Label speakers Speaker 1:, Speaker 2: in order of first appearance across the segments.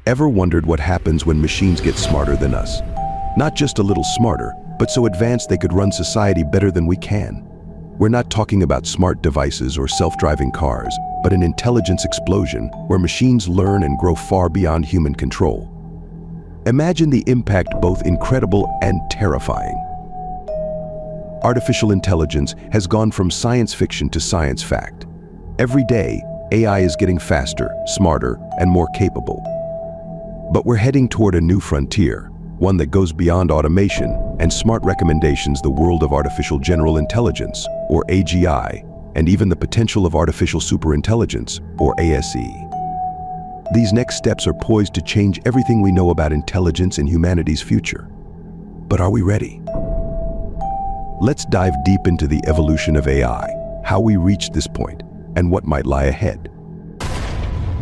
Speaker 1: Ever wondered what happens when machines get smarter than us? Not just a little smarter, but so advanced they could run society better than we can. We're not talking about smart devices or self-driving cars, but an intelligence explosion where machines learn and grow far beyond human control. Imagine the impact, both incredible and terrifying. Artificial intelligence has gone from science fiction to science fact. Every day, AI is getting faster, smarter, and more capable. But we're heading toward a new frontier, one that goes beyond automation and smart recommendations, the world of artificial general intelligence, or AGI, and even the potential of artificial superintelligence, or ASE. These next steps are poised to change everything we know about intelligence and humanity's future. But are we ready? Let's dive deep into the evolution of AI, how we reached this point, and what might lie ahead.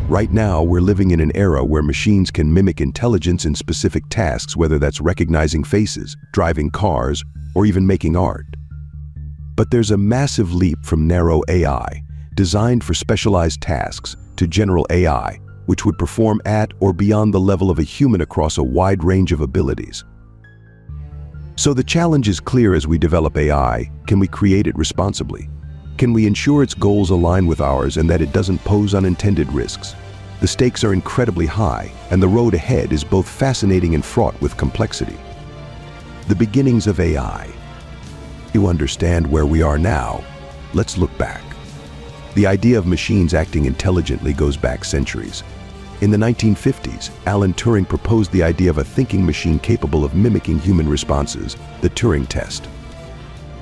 Speaker 1: Right now, we're living in an era where machines can mimic intelligence in specific tasks, whether that's recognizing faces, driving cars, or even making art. But there's a massive leap from narrow AI, designed for specialized tasks, to general AI, which would perform at or beyond the level of a human across a wide range of abilities. So the challenge is clear as we develop AI: can we create it responsibly? Can we ensure its goals align with ours and that it doesn't pose unintended risks? The stakes are incredibly high, and the road ahead is both fascinating and fraught with complexity. The beginnings of AI. To understand where we are now, let's look back. The idea of machines acting intelligently goes back centuries. In the 1950s, Alan Turing proposed the idea of a thinking machine capable of mimicking human responses, the Turing test.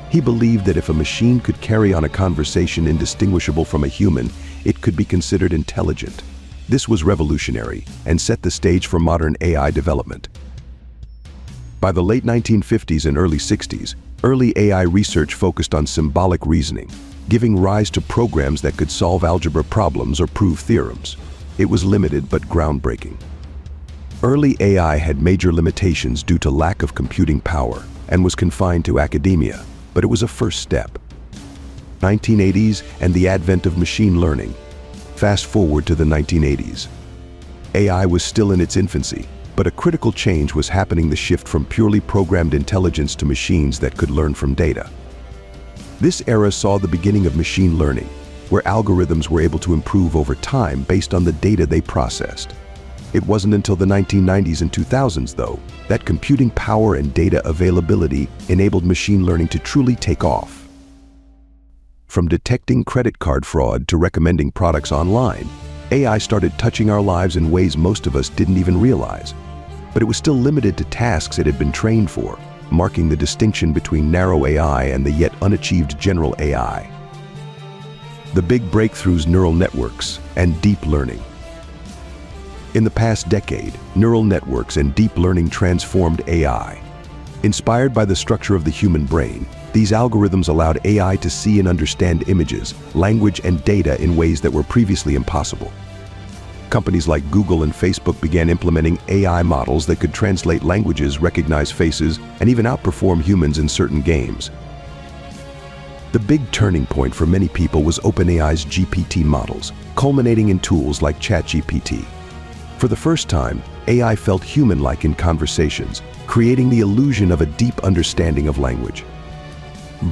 Speaker 1: He believed that if a machine could carry on a conversation indistinguishable from a human, it could be considered intelligent. This was revolutionary and set the stage for modern AI development. By the late 1950s and early 60s, early AI research focused on symbolic reasoning, giving rise to programs that could solve algebra problems or prove theorems. It was limited but groundbreaking. Early AI had major limitations due to lack of computing power and was confined to academia, but it was a first step. 1980s and the advent of machine learning. Fast forward to the 1980s. AI was still in its infancy, but a critical change was happening: the shift from purely programmed intelligence to machines that could learn from data. This era saw the beginning of machine learning, where algorithms were able to improve over time based on the data they processed. It wasn't until the 1990s and 2000s, though, that computing power and data availability enabled machine learning to truly take off. From detecting credit card fraud to recommending products online, AI started touching our lives in ways most of us didn't even realize. But it was still limited to tasks it had been trained for, marking the distinction between narrow AI and the yet unachieved general AI. The big breakthroughs: neural networks and deep learning. In the past decade, neural networks and deep learning transformed AI. Inspired by the structure of the human brain, these algorithms allowed AI to see and understand images, language, and data in ways that were previously impossible. Companies like Google and Facebook began implementing AI models that could translate languages, recognize faces, and even outperform humans in certain games. The big turning point for many people was OpenAI's GPT models, culminating in tools like ChatGPT. For the first time, AI felt human-like in conversations, creating the illusion of a deep understanding of language.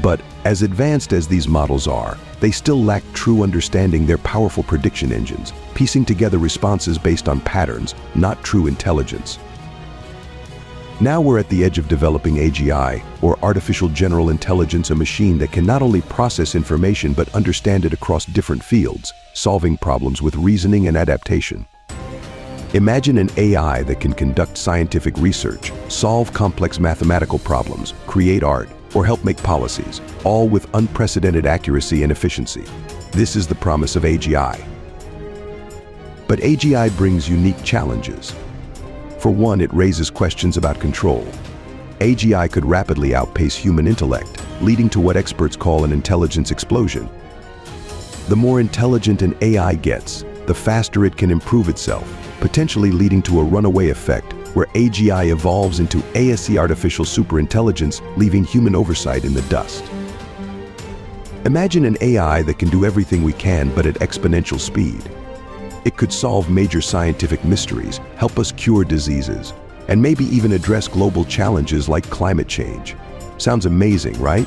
Speaker 1: But as advanced as these models are, they still lack true understanding. They're powerful prediction engines, piecing together responses based on patterns, not true intelligence. Now we're at the edge of developing AGI, or artificial general intelligence, a machine that can not only process information but understand it across different fields, solving problems with reasoning and adaptation. Imagine an AI that can conduct scientific research, solve complex mathematical problems, create art, or help make policies, all with unprecedented accuracy and efficiency. This is the promise of AGI. But AGI brings unique challenges. For one, it raises questions about control. AGI could rapidly outpace human intellect, leading to what experts call an intelligence explosion. The more intelligent an AI gets, the faster it can improve itself, potentially leading to a runaway effect where AGI evolves into ASE, artificial superintelligence, leaving human oversight in the dust. Imagine an AI that can do everything we can, but at exponential speed. It could solve major scientific mysteries, help us cure diseases, and maybe even address global challenges like climate change. Sounds amazing, right?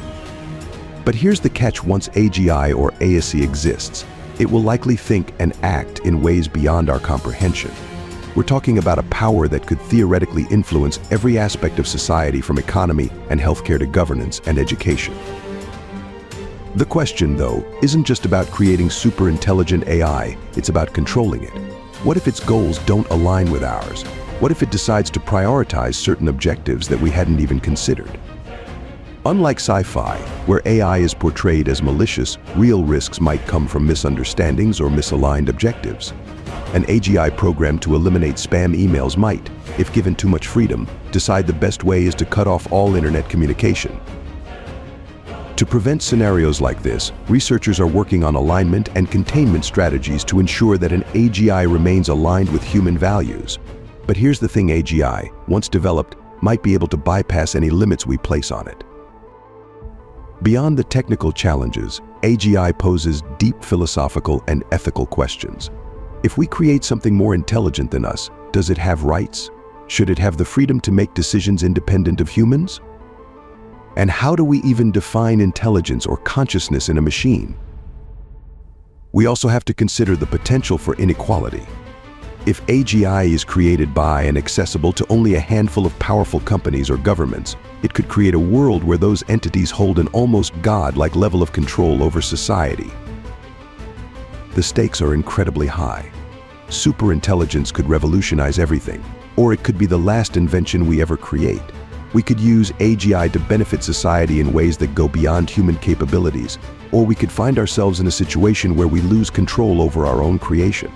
Speaker 1: But here's the catch: once AGI or ASI exists, it will likely think and act in ways beyond our comprehension. We're talking about a power that could theoretically influence every aspect of society, from economy and healthcare to governance and education. The question, though, isn't just about creating super intelligent AI, it's about controlling it. What if its goals don't align with ours? What if it decides to prioritize certain objectives that we hadn't even considered? Unlike sci-fi, where AI is portrayed as malicious, real risks might come from misunderstandings or misaligned objectives. An AGI program to eliminate spam emails might, if given too much freedom, decide the best way is to cut off all internet communication. To prevent scenarios like this, researchers are working on alignment and containment strategies to ensure that an AGI remains aligned with human values. But here's the thing: AGI, once developed, might be able to bypass any limits we place on it. Beyond the technical challenges, AGI poses deep philosophical and ethical questions. If we create something more intelligent than us, does it have rights? Should it have the freedom to make decisions independent of humans? And how do we even define intelligence or consciousness in a machine? We also have to consider the potential for inequality. If AGI is created by and accessible to only a handful of powerful companies or governments, it could create a world where those entities hold an almost god-like level of control over society. The stakes are incredibly high. Superintelligence could revolutionize everything, or it could be the last invention we ever create. We could use AGI to benefit society in ways that go beyond human capabilities, or we could find ourselves in a situation where we lose control over our own creation.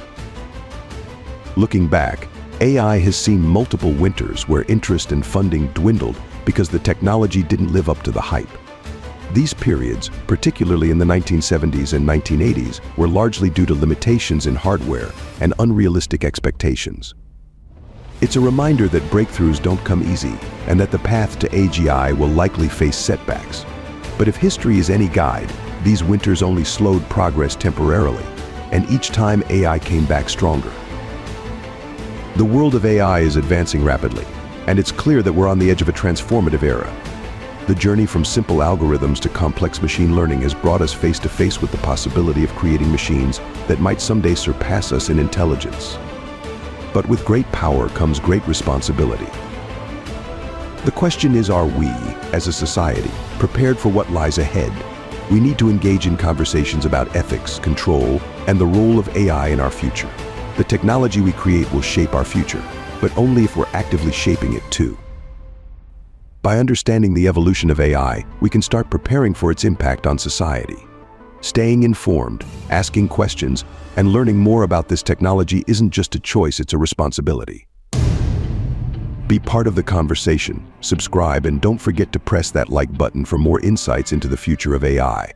Speaker 1: Looking back, AI has seen multiple winters where interest and funding dwindled because the technology didn't live up to the hype. These periods, particularly in the 1970s and 1980s, were largely due to limitations in hardware and unrealistic expectations. It's a reminder that breakthroughs don't come easy, and that the path to AGI will likely face setbacks. But if history is any guide, these winters only slowed progress temporarily, and each time AI came back stronger. The world of AI is advancing rapidly, and it's clear that we're on the edge of a transformative era. The journey from simple algorithms to complex machine learning has brought us face to face with the possibility of creating machines that might someday surpass us in intelligence. But with great power comes great responsibility. The question is, are we, as a society, prepared for what lies ahead? We need to engage in conversations about ethics, control, and the role of AI in our future. The technology we create will shape our future, but only if we're actively shaping it too. By understanding the evolution of AI, we can start preparing for its impact on society. Staying informed, asking questions, and learning more about this technology isn't just a choice, it's a responsibility. Be part of the conversation, subscribe, and don't forget to press that like button for more insights into the future of AI.